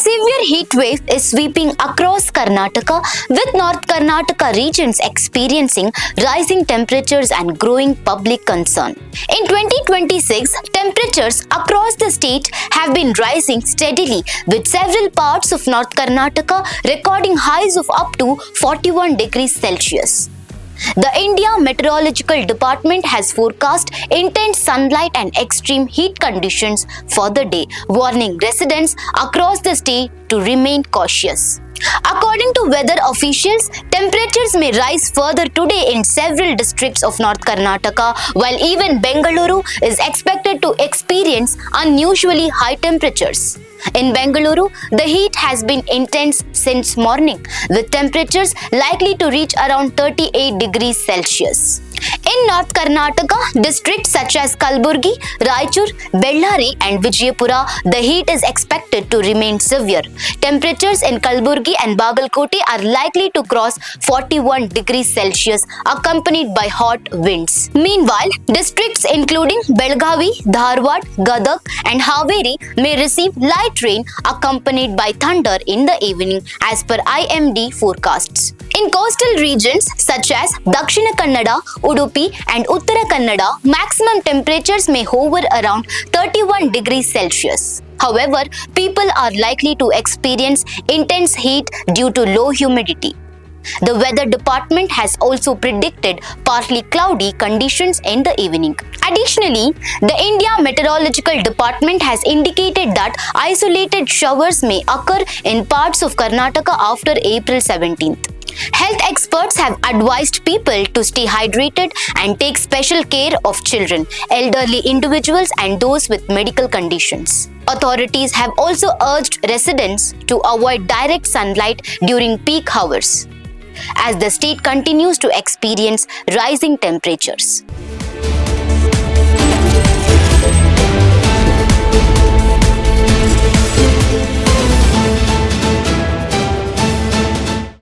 severe heat wave is sweeping across Karnataka, with North Karnataka regions experiencing rising temperatures and growing public concern. In 2026, temperatures across the state have been rising steadily, with several parts of North Karnataka recording highs of up to 41 degrees Celsius. The India Meteorological Department has forecast intense sunlight and extreme heat conditions for the day, warning residents across the state to remain cautious. According to weather officials, temperatures may rise further today in several districts of North Karnataka, while even Bengaluru is expected to experience unusually high temperatures. In Bengaluru, the heat has been intense since morning, with temperatures likely to reach around 38 degrees Celsius. In North Karnataka, districts such as Kalaburagi, Raichur, Ballari and Vijayapura, the heat is expected to remain severe. Temperatures in Kalaburagi and Bagalkote are likely to cross 41 degrees Celsius, accompanied by hot winds. Meanwhile, districts including Belagavi, Dharwad, Gadag and Haveri may receive light rain accompanied by thunder in the evening as per IMD forecasts. In coastal regions such as Dakshina Kannada, Udupi and Uttara Kannada, maximum temperatures may hover around 31 degrees Celsius. However, people are likely to experience intense heat due to low humidity. The weather department has also predicted partly cloudy conditions in the evening. Additionally, the India Meteorological Department has indicated that isolated showers may occur in parts of Karnataka after April 17th. Health experts have advised people to stay hydrated and take special care of children, elderly individuals and those with medical conditions. Authorities have also urged residents to avoid direct sunlight during peak hours, as the state continues to experience rising temperatures.